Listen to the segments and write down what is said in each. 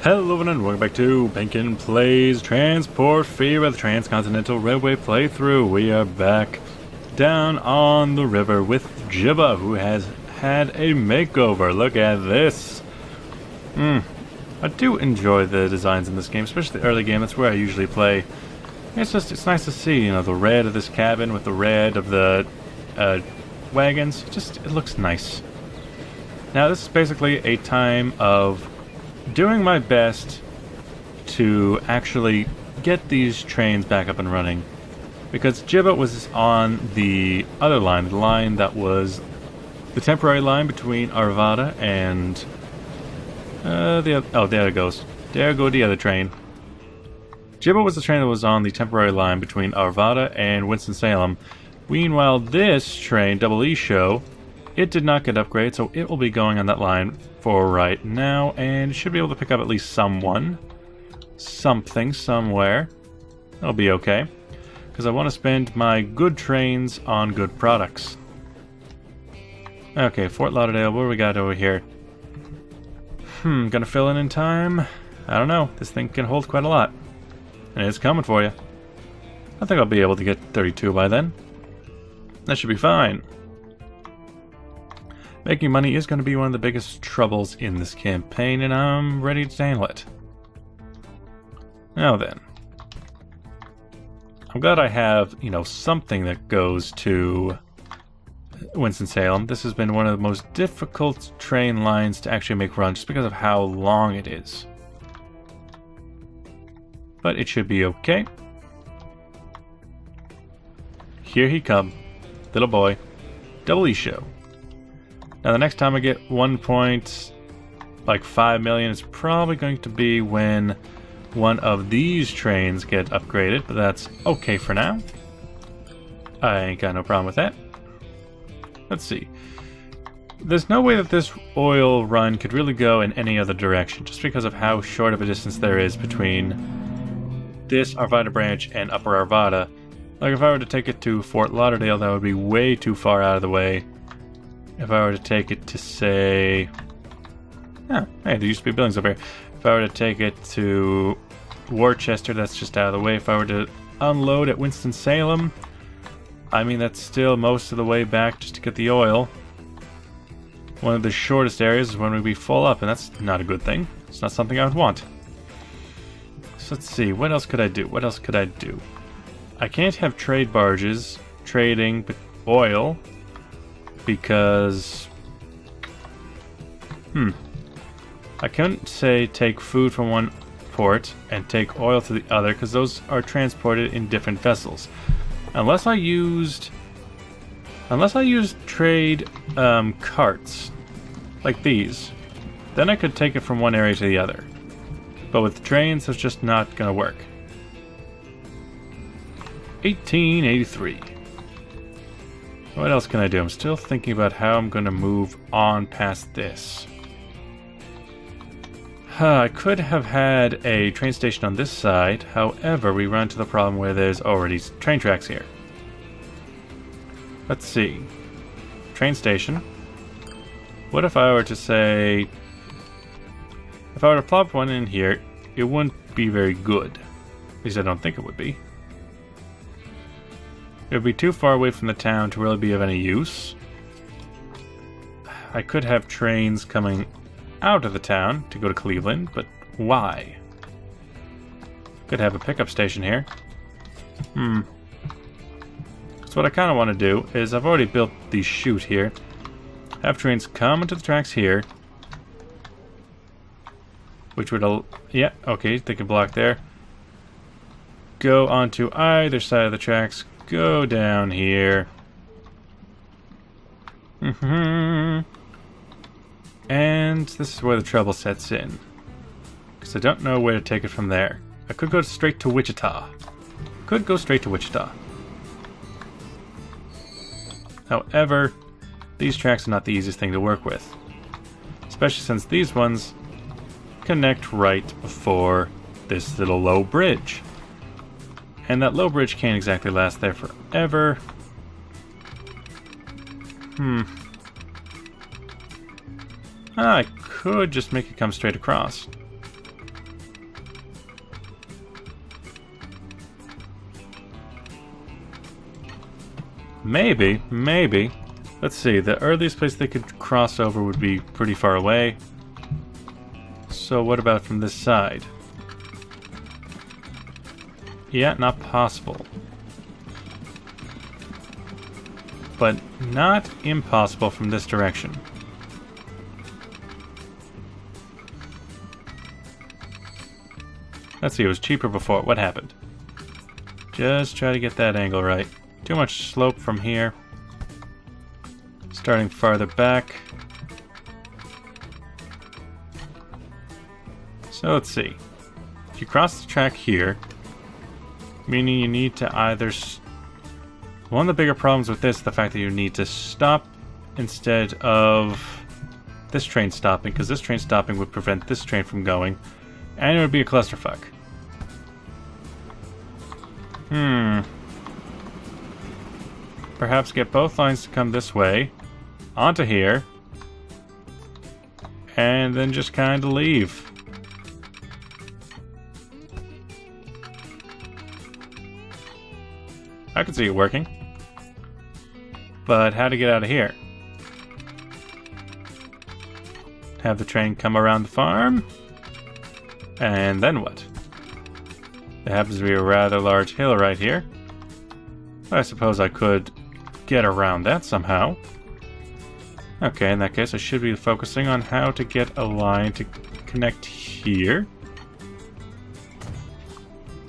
Hello everyone and welcome back to Penkitten Plays Transport Fever, the Transcontinental Railway playthrough. We are back down on the river with Jibba, who has had a makeover. Look at this. I do enjoy the designs in this game, especially the early game. That's where I usually play. It's nice to see, you know, the red of this cabin with the red of the wagons. It looks nice. Now this is basically a time of doing my best to actually get these trains back up and running, because Jibba was on the other line, the line that was the temporary line between Arvada and there it goes. There go the other train. Jibba was the train that was on the temporary line between Arvada and Winston-Salem. Meanwhile, this train, Double E Show, it did not get upgraded, so it will be going on that line for right now, and should be able to pick up at least something, somewhere. That'll be okay, because I want to spend my good trains on good products. Okay, Fort Lauderdale, what do we got over here? Gonna fill in time? I don't know, this thing can hold quite a lot. And it's coming for you. I think I'll be able to get 32 by then. That should be fine. Making money is going to be one of the biggest troubles in this campaign, and I'm ready to handle it. Now then. I'm glad I have, you know, something that goes to Winston-Salem. This has been one of the most difficult train lines to actually make run, just because of how long it is. But it should be okay. Here he come. Little boy. Double E Show. Now the next time I get 1.5 million, it's probably going to be when one of these trains get upgraded, but that's okay for now. I ain't got no problem with that. Let's see. There's no way that this oil run could really go in any other direction, just because of how short of a distance there is between this Arvada branch and Upper Arvada. Like if I were to take it to Fort Lauderdale, that would be way too far out of the way. If I were to take it to, say... hey, there used to be buildings over here. If I were to take it to Worcester, that's just out of the way. If I were to unload at Winston-Salem, I mean, that's still most of the way back just to get the oil. One of the shortest areas is when we'd be full up, and that's not a good thing. It's not something I would want. So let's see, what else could I do? What else could I do? I can't have trade barges trading oil, because I couldn't say take food from one port and take oil to the other, because those are transported in different vessels. Unless I used trade carts like these, then I could take it from one area to the other. But with trains, it's just not gonna work. 1883. What else can I do? I'm still thinking about how I'm going to move on past this. I could have had a train station on this side, however, we run into the problem where there's already train tracks here. Let's see. Train station. What if I were to say... If I were to plop one in here, it wouldn't be very good. At least I don't think it would be. It would be too far away from the town to really be of any use. I could have trains coming out of the town to go to Cleveland, but why? Could have a pickup station here. So what I kind of want to do is, I've already built the chute here. Have trains come into the tracks here. Which would... yeah, okay, they can block there. Go onto either side of the tracks. Go down here. And this is where the trouble sets in, because I don't know where to take it from there. I could go straight to Wichita. However, these tracks are not the easiest thing to work with, especially since these ones connect right before this little low bridge. And that low bridge can't exactly last there forever. I could just make it come straight across. Maybe, maybe. Let's see, the earliest place they could cross over would be pretty far away. So what about from this side? Yeah, not possible. But not impossible from this direction. Let's see, it was cheaper before. What happened? Just try to get that angle right. Too much slope from here. Starting farther back. So let's see. If you cross the track here, meaning you need to either... One of the bigger problems with this is the fact that you need to stop instead of this train stopping, because this train stopping would prevent this train from going, and it would be a clusterfuck. Perhaps get both lines to come this way, onto here, and then just kind of leave. I can see it working. But how to get out of here? Have the train come around the farm? And then what? There happens to be a rather large hill right here. I suppose I could get around that somehow. Okay, in that case I should be focusing on how to get a line to connect here.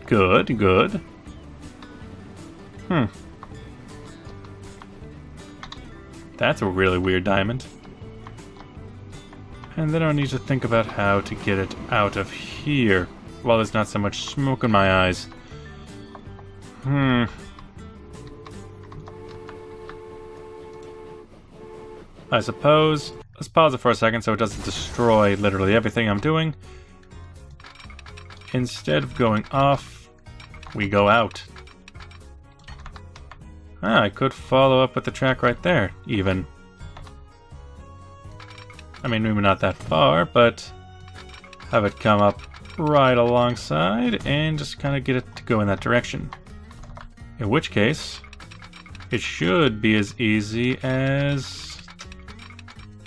Good, good. That's a really weird diamond. And then I'll need to think about how to get it out of here while there's not so much smoke in my eyes. I suppose... Let's pause it for a second so it doesn't destroy literally everything I'm doing. Instead of going off, we go out. I could follow up with the track right there, even. I mean, maybe not that far, but have it come up right alongside and just kind of get it to go in that direction. In which case, it should be as easy as...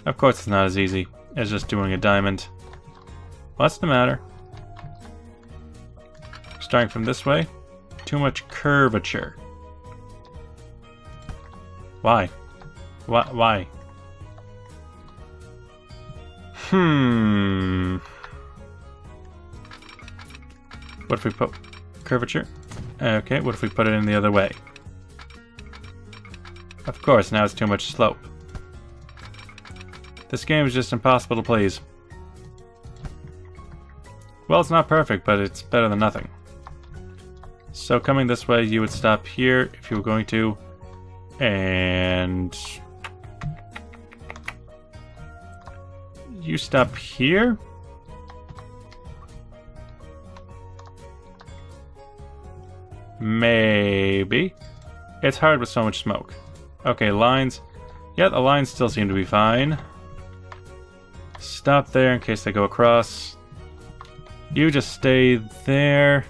Of course it's not as easy as just doing a diamond. What's the matter? Starting from this way, too much curvature. Why? Why? What if we put curvature? Okay, what if we put it in the other way? Of course, now it's too much slope. This game is just impossible to please. Well, it's not perfect, but it's better than nothing. So coming this way, you would stop here if you were going to. And you stop here? Maybe. It's hard with so much smoke. Okay, lines. Yeah, the lines still seem to be fine. Stop there in case they go across. You just stay there.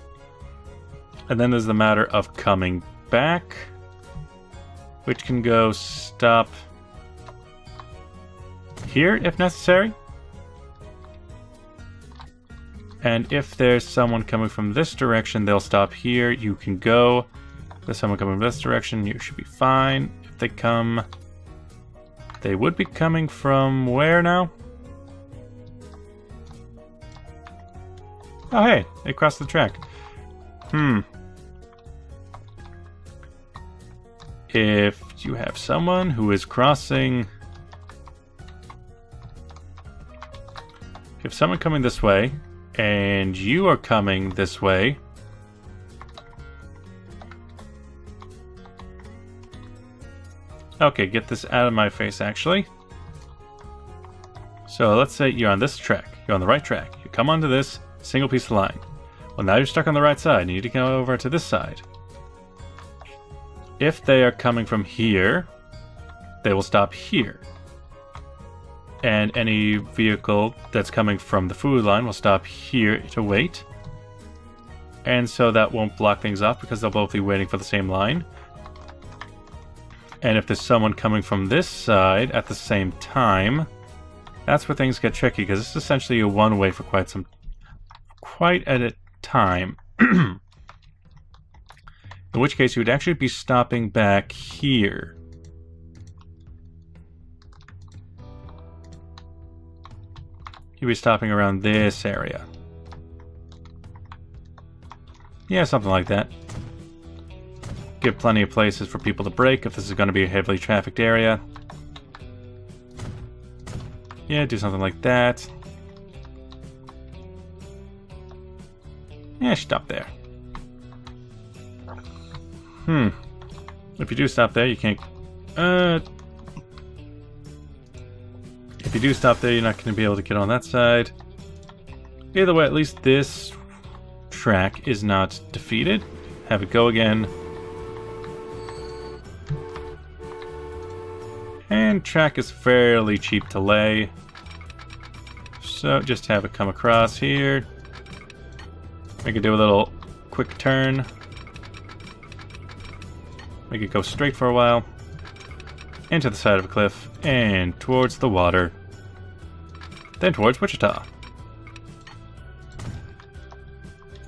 And then there's the matter of coming back, which can go stop here if necessary. And if there's someone coming from this direction, they'll stop here. You can go. If there's someone coming from this direction, you should be fine. If they come... They would be coming from where now? Oh hey, they crossed the track. If you have someone who is crossing... If someone coming this way, and you are coming this way... Okay, get this out of my face, actually. So let's say you're on this track. You're on the right track. You come onto this single piece of line. Well, now you're stuck on the right side. You need to go over to this side. If they are coming from here, they will stop here. And any vehicle that's coming from the food line will stop here to wait. And so that won't block things off because they'll both be waiting for the same line. And if there's someone coming from this side at the same time, that's where things get tricky, because it's essentially a one-way for quite at a time. In which case, you would actually be stopping back here. You'd be stopping around this area. Yeah, something like that. Give plenty of places for people to brake if this is going to be a heavily trafficked area. Yeah, do something like that. Yeah, stop there. If you do stop there, you can't... If you do stop there, you're not going to be able to get on that side. Either way, at least this track is not defeated. Have it go again. And track is fairly cheap to lay. So just have it come across here. Make it do a little quick turn. Make it go straight for a while. Into the side of a cliff. And towards the water. Then towards Wichita.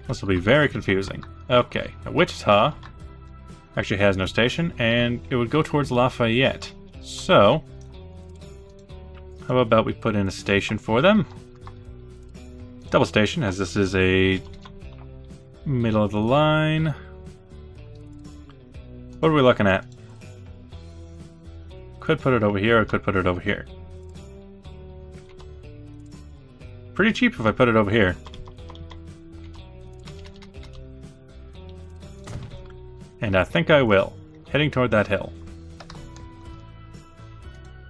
This will be very confusing. Okay, now Wichita actually has no station, and it would go towards Lafayette. So, how about we put in a station for them? Double station, as this is a middle of the line. What are we looking at? Could put it over here, or could put it over here. Pretty cheap if I put it over here. And I think I will. Heading toward that hill.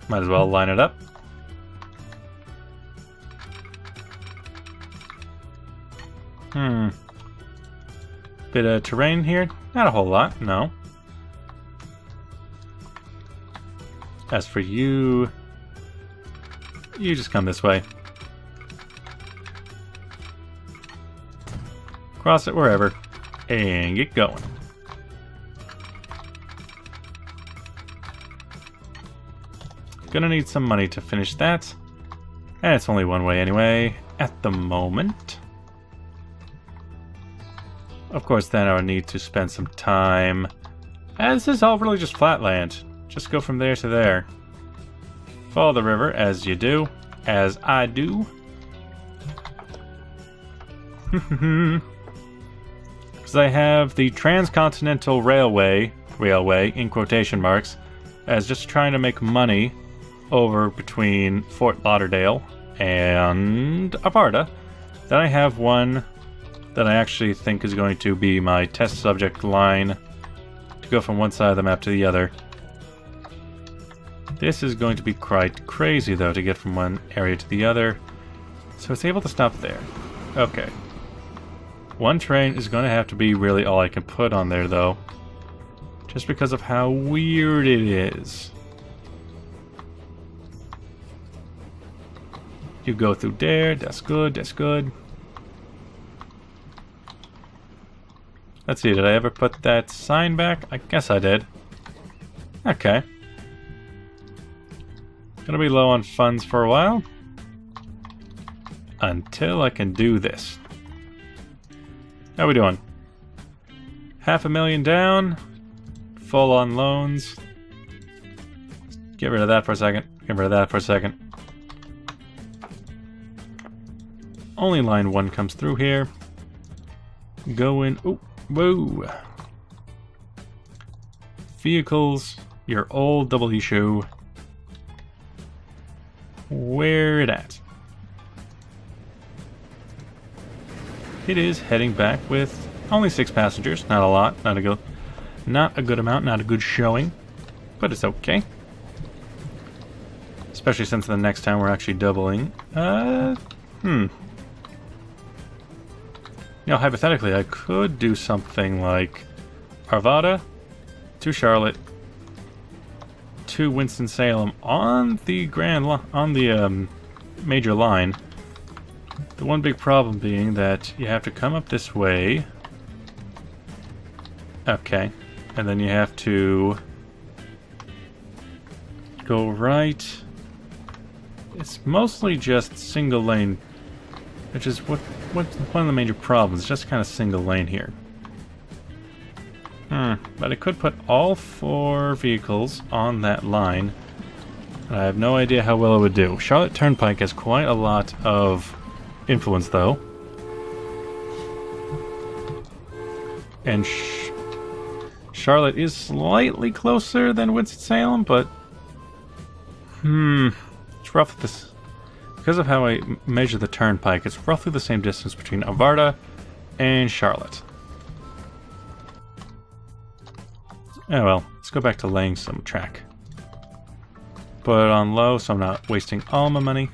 Might as well line it up. Bit of terrain here. Not a whole lot, no. As for you, you just come this way. Cross it wherever, and get going. Gonna need some money to finish that. And it's only one way anyway, at the moment. Of course, then I would need to spend some time. As this is all really just flat land. Just go from there to there. Follow the river, as you do. As I do. Because I have the Transcontinental Railway, in quotation marks, as just trying to make money over between Fort Lauderdale and Arvada. Then I have one that I actually think is going to be my test subject line to go from one side of the map to the other. This is going to be quite crazy, though, to get from one area to the other. So it's able to stop there. Okay. One train is going to have to be really all I can put on there, though. Just because of how weird it is. You go through there, that's good, that's good. Let's see, did I ever put that sign back? I guess I did. Okay. Gonna be low on funds for a while. Until I can do this. How we doing? $500,000 down. Full on loans. Get rid of that for a second. Get rid of that for a second. Only line 1 comes through here. Going... Oh, whoa. Vehicles. Your old double issue. Where it at? It is heading back with only 6 passengers. Not a lot. Not a good amount. Not a good showing. But it's okay. Especially since the next time we're actually doubling. You know, hypothetically, I could do something like Arvada to Charlotte to Winston-Salem on the major line. The one big problem being that you have to come up this way. Okay. And then you have to go right. It's mostly just single lane, which is what one of the major problems. It's just kind of single lane here. But I could put all 4 vehicles on that line. I have no idea how well it would do. Charlotte Turnpike has quite a lot of influence, though. And Charlotte is slightly closer than Winston-Salem, but... It's roughly this... Because of how I measure the turnpike, it's roughly the same distance between Arvada and Charlotte. Oh well, let's go back to laying some track. Put it on low so I'm not wasting all my money.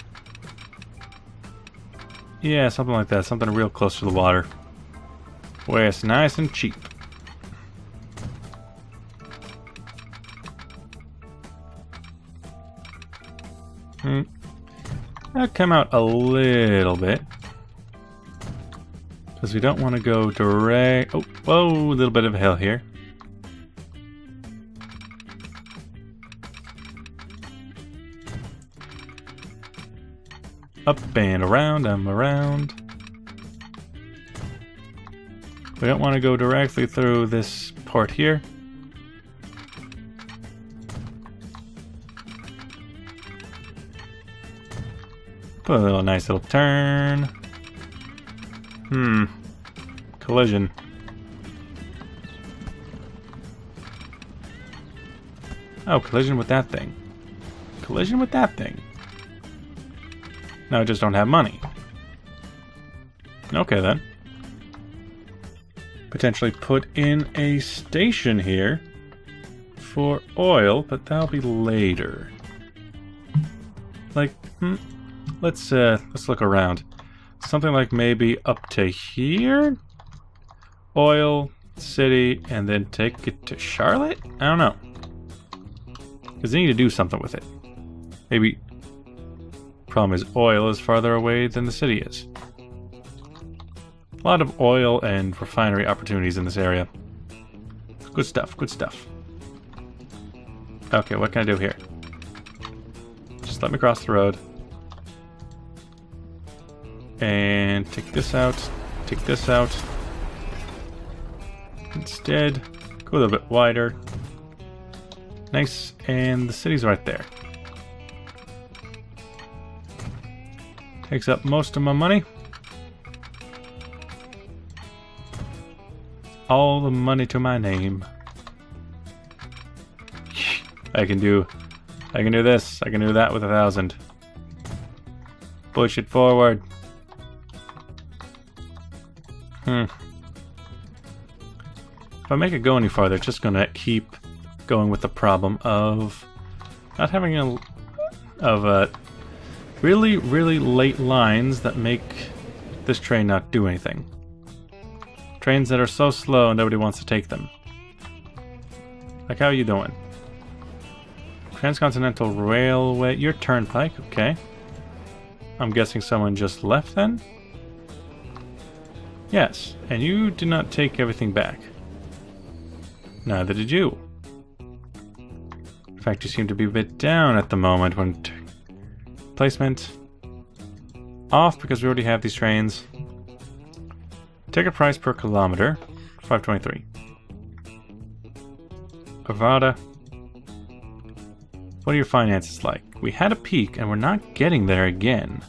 Yeah, something like that. Something real close to the water. Where it's nice and cheap. That'll come out a little bit. Because we don't want to go direct... Oh, whoa, a little bit of a hill here. Up and around, I'm around. We don't want to go directly through this port here. Put a little nice little turn. Collision. Oh, collision with that thing. Collision with that thing. No, I just don't have money. Okay then. Potentially put in a station here for oil, but that'll be later. Like, let's look around. Something like maybe up to here? Oil, city, and then take it to Charlotte? I don't know. Because they need to do something with it. Maybe... Problem is, oil is farther away than the city is. A lot of oil and refinery opportunities in this area. Good stuff, good stuff. Okay, what can I do here? Just let me cross the road. And take this out. Take this out. Instead, go a little bit wider. Nice, and the city's right there. Takes up most of my money. All the money to my name. I can do this. I can do that with 1,000. Push it forward. If I make it go any farther, it's just gonna keep going with the problem of not having really, really late lines that make this train not do anything. Trains that are so slow nobody wants to take them. Like, how are you doing? Transcontinental Railway, your turnpike, okay. I'm guessing someone just left then? Yes, and you did not take everything back. Neither did you. In fact, you seem to be a bit down at the moment when... Placement off because we already have these trains. Ticket price per kilometer, 523. Arvada. What are your finances like? We had a peak and we're not getting there again.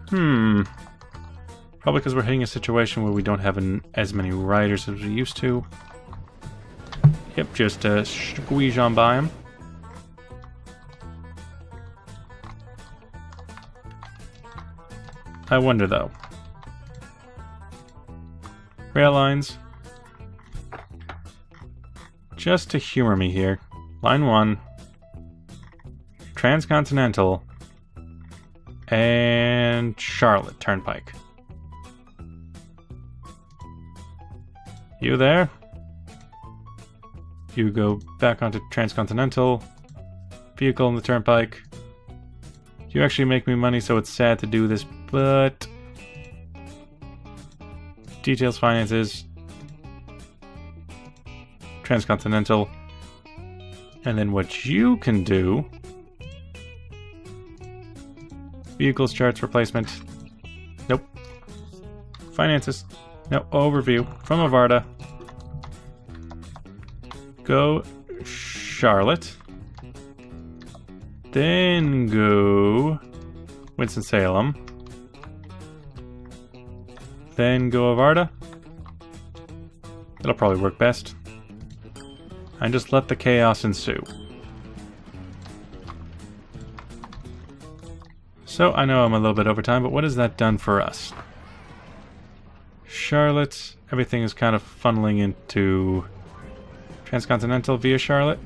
Probably because we're hitting a situation where we don't have as many riders as we used to. Yep, just squeeze on by them. I wonder though. Rail lines. Just to humor me here. Line 1. Transcontinental. And Charlotte Turnpike. You there? You go back onto Transcontinental. Vehicle in the Turnpike. You actually make me money, so it's sad to do this, but... Details, finances. Transcontinental. And then what you can do... Vehicles, charts, replacement. Nope. Finances. No, overview. From Avarta. Go Charlotte. Then go Winston-Salem. Then go Avarta. That'll probably work best. And just let the chaos ensue. So, I know I'm a little bit over time, but what has that done for us? Charlotte, everything is kind of funneling into Transcontinental via Charlotte.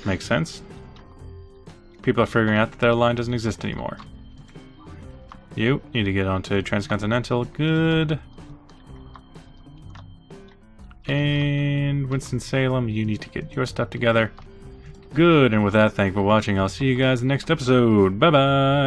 Makes sense. People are figuring out that their line doesn't exist anymore. You need to get onto Transcontinental. Good. And Winston-Salem, you need to get your stuff together. Good, and with that, thank you for watching. I'll see you guys in the next episode. Bye-bye!